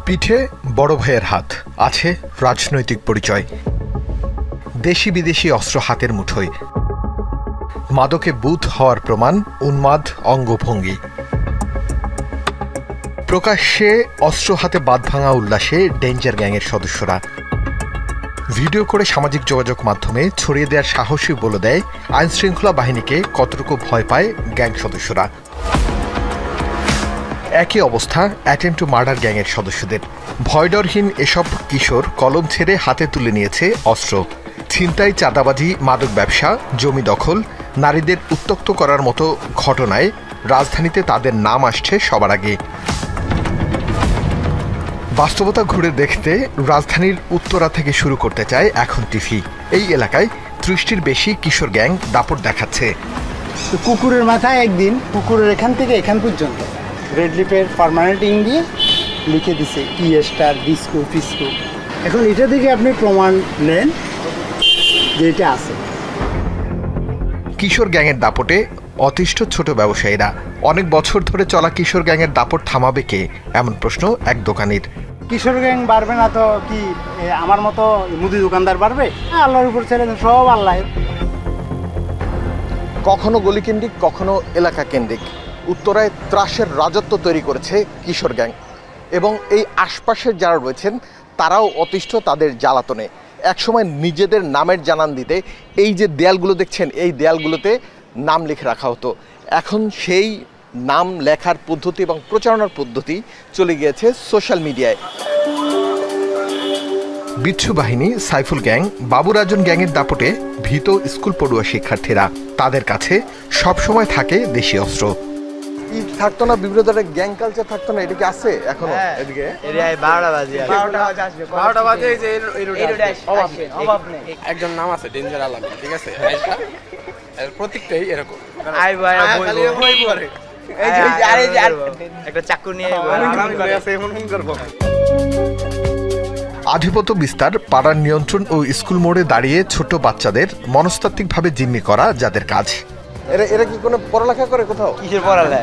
পিঠে বড় ভাইয়ের হাত, আছে রাজনৈতিক পরিচয়। দেশি বিদেশি অস্ত্র হাতের মুঠোয়, মাদকে বুঁদ হওয়ার প্রমাণ উন্মাদ অঙ্গভঙ্গি। প্রকাশ্যে অস্ত্র হাতে বাঁধ ভাঙা উল্লাসে ডেঞ্জার গ্যাংয়ের সদস্যরা ভিডিও করে সামাজিক যোগাযোগ মাধ্যমে ছড়িয়ে দেওয়ার সাহসী বলে দেয় আইনশৃঙ্খলা বাহিনীকে কতটুকু ভয় পায় গ্যাং সদস্যরা। একই অবস্থা অ্যাটেম্প টু মার্ডার গ্যাংয়ের সদস্যদের। ভয়ডরহীন এসব কিশোর কলম ছেড়ে হাতে তুলে নিয়েছে অস্ত্র। ছিনতাই, চাঁদাবাজি, মাদক ব্যবসা, জমি দখল, নারীদের উত্ত্যক্ত করার মতো ঘটনায় রাজধানীতে তাদের নাম আসছে সবার আগে। বাস্তবতা ঘুরে দেখতে রাজধানীর উত্তরা থেকে শুরু করতে চায় এখন টিভি। এই এলাকায় ৩০টির বেশি কিশোর গ্যাং দাপট দেখাচ্ছে। কুকুরের মাথায় একদিন পুকুরের এখান থেকে এখান পর্যন্ত রেড লিপের পার্মানেন্ট ইং দিয়ে লিখে দিছে স্টার ডিস্কো ফিস্কো। এখন এটা থেকে আপনি প্রমাণ নেন যে এটা আছে। কিশোর গ্যাংয়ের দাপটে অতিষ্ঠ ছোট ব্যবসায়ীরা। অনেক বছর ধরে চলা কিশোর গ্যাংয়ের দাপট থামাবে কে, এমন প্রশ্ন এক দোকানির। কিশোর গ্যাং বাড়বে না তো কি আমার মতো মুদি দোকানদার বাড়বে? আল্লাহর উপর ছেড়ে সব আল্লাহ। কখনো গলিকেন্দ্রিক, কখনো এলাকা কেন্দ্রিক উত্তরায় ত্রাসের রাজত্ব তৈরি করেছে কিশোর গ্যাং। এবং এই আশপাশের যারা রয়েছেন তারাও অতিষ্ঠ তাদের জ্বালাতনে। একসময় নিজেদের নামের জানান দিতে এই যে দেয়ালগুলো দেখছেন, এই দেয়ালগুলোতে নাম লিখে রাখা হতো। এখন সেই নাম লেখার পদ্ধতি এবং প্রচারণার পদ্ধতি চলে গিয়েছে সোশ্যাল মিডিয়ায়। বিচ্ছু বাহিনী, সাইফুল গ্যাং, বাবু রাজন গ্যাংয়ের দাপটে ভীত স্কুল পড়ুয়া শিক্ষার্থীরা। তাদের কাছে সবসময় থাকে দেশি অস্ত্র। থাকতো না বিভিন্ন ধরনের গ্যাং কালচার থাকতো না, এটা কি আছে এখনো? এদিকে 12টা বাজে যে অভাব নেই। একজন নাম আছে ডেঞ্জার আলম, ঠিক আছে? প্রত্যেকটাই এরকম একটা চাকু নিয়ে আধিপত্য বিস্তার, পাড়ার নিয়ন্ত্রণ ও স্কুল মোড়ে দাঁড়িয়ে ছোট বাচ্চাদের মনস্তাত্ত্বিকভাবে জিম্মি করা যাদের কাজ। এরা কি কোনো পড়ালেখা করে কোথাও? কিসের পড়ালেখা?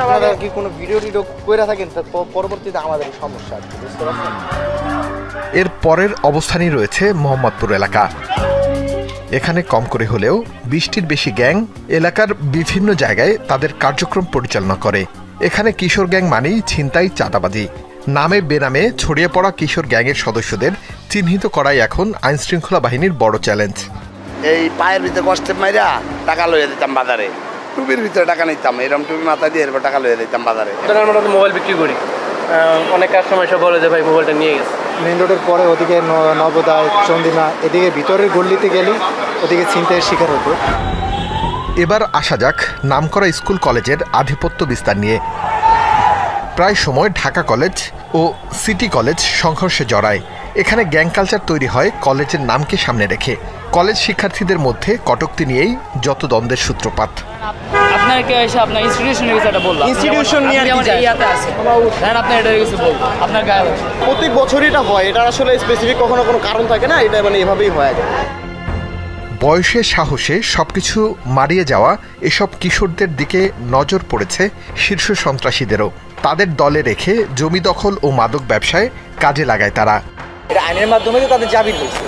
আপনারা কি কোনো ভিডিও টিডিও কইরা থাকেন? পরবর্তীতে আমাদের সমস্যা। এর পরের অবস্থানই রয়েছে মোহাম্মদপুর এলাকা। এখানে কম করে হলেও ২০টির বেশি গ্যাং এলাকার বিভিন্ন জায়গায় তাদের কার্যক্রম পরিচালনা করে। এখানে কিশোর গ্যাং মানেই ছিনতাই, চাঁদাবাজি। নামে বেনামে ছড়িয়ে পড়া কিশোর গ্যাংয়ের সদস্যদের চিহ্নিত করাই এখন আইনশৃঙ্খলা বাহিনীর বড় চ্যালেঞ্জ। এই পায়ের ভিতরে কষ্টে মাইরা টাকা লইয়া দিতাম বাজারে, টুপির ভিতরে টাকা নিতাম, এরকম টুপি মাথা দিয়ে এরপর টাকা লইয়া দিতাম বাজারে। আমরা মোবাইল বিক্রি করি, অনেক কাস্টমার এসে বলে যে ভাই মোবাইলটা নিয়ে গেছে। মেইন রোডের পরে ওদিকে নবদায়, চন্দিনা, এদিকে ভিতরের গল্লিতে গেলে ওদিকে ছিনতাইয়ের শিকার হতো। এবার আসা যাক নামকরা স্কুল কলেজের আধিপত্য বিস্তার নিয়ে। প্রায় সময় ঢাকা কলেজ ও সিটি কলেজ সংঘর্ষে জড়ায়। এখানে গ্যাং কালচার তৈরি হয় কলেজের নামকে সামনে রেখে। কলেজ শিক্ষার্থীদের মধ্যে কটূক্তি নিয়েই যত দ্বন্দ্বের সূত্রপাত। আপনাকে এসে আপনার ইনস্টিটিউশনের বিষয়টা বললাম, ইনস্টিটিউশন নিয়ে ইয়াতে আছে, দেন আপনি এটা কিছু বলবো আপনার গায়ে। প্রত্যেক বছরই এটা হয়, এটা আসলে স্পেসিফিক কখনো কোনো কারণ থাকে না, এটা মানে এভাবেই হয়। বয়সে সাহসে সবকিছু মারিয়ে যাওয়া এসব কিশোরদের দিকে নজর পড়েছে শীর্ষ সন্ত্রাসীদেরও। তাদের দলে রেখে জমি দখল ও মাদক ব্যবসায় কাজে লাগায় তারা। এটা আইনের মাধ্যমে তো তাদের জামিন হয়েছে।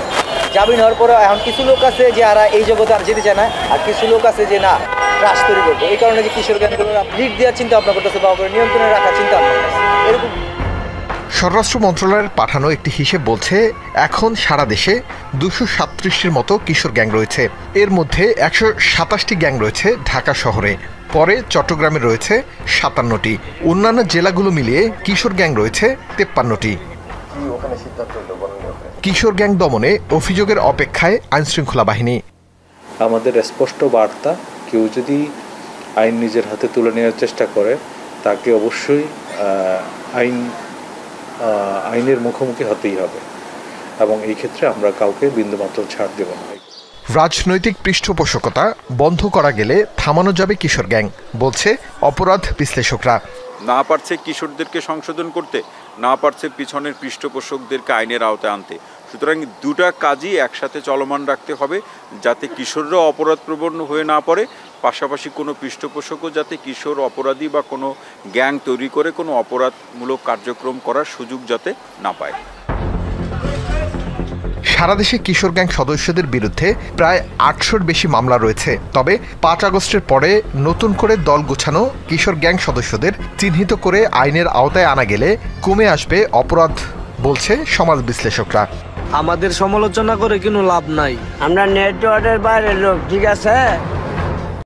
জামিন হওয়ার পরে এখন কিছু লোক আছে যে আর এই জগতে আর যেতে চায় না, আর কিছু লোক আছে যে না ট্রাস্ট তৈরি করবো। এই কারণে যে কিশোর গ্যাংগুলো লিড দেওয়ার চিন্তা ভাবনা করতেছে বা নিয়ন্ত্রণে রাখার চিন্তা ভাবনা করতেছে এরকম। স্বরাষ্ট্র মন্ত্রণালয়ের পাঠানো একটি হিসেব বলছে এখন সারা দেশে ২৩৭টির মতো কিশোর গ্যাং রয়েছে। এর মধ্যে ১২৭টি গ্যাং রয়েছে ঢাকা শহরে, পরে চট্টগ্রামে রয়েছে ৫৭টি। অন্যান্য জেলাগুলো মিলিয়ে কিশোর গ্যাং রয়েছে ৫৩টি। কিশোর গ্যাং দমনে অভিযোগের অপেক্ষায় আইনশৃঙ্খলা বাহিনী। আমাদের স্পষ্ট বার্তা, কেউ যদি আইন নিজের হাতে তুলে নেওয়ার চেষ্টা করে তাকে অবশ্যই আইনের মুখোমুখি হতেই হবে, এবং এই ক্ষেত্রে আমরা কাউকে বিন্দুমাত্র ছাড় দেব না। রাজনৈতিক পৃষ্ঠপোষকতা বন্ধ করা গেলে থামানো যাবে কিশোর গ্যাং, বলছে অপরাধ বিশ্লেষকরা। না পারছে কিশোরদেরকে সংশোধন করতে, না পারছে পিছনের পৃষ্ঠপোষকদেরকে আইনের আওতায় আনতে, সুতরাং দুটা কাজই একসাথে চলমান রাখতে হবে, যাতে কিশোররা অপরাধপ্রবণ হয়ে না পড়ে, পাশাপাশি কোনো পৃষ্ঠপোষকও যাতে কিশোর অপরাধী বা কোনো গ্যাং তৈরি করে কোনো অপরাধমূলক কার্যক্রম করার সুযোগ যাতে না পায়। সারা দেশে কিশোর গ্যাং সদস্যদের বিরুদ্ধে প্রায় ৮০০-র বেশি মামলা রয়েছে। তবে ৫ আগস্টের পরে নতুন করে দল গোছানো কিশোর গ্যাং সদস্যদের চিহ্নিত করে আইনের আওতায় আনা গেলে কমে আসবে অপরাধ, বলছে সমাজ বিশ্লেষকরা। আমাদের সমালোচনা করে কোনো লাভ নাই, আমরা নেটওয়ার্কের বাইরের লোক, ঠিক আছে।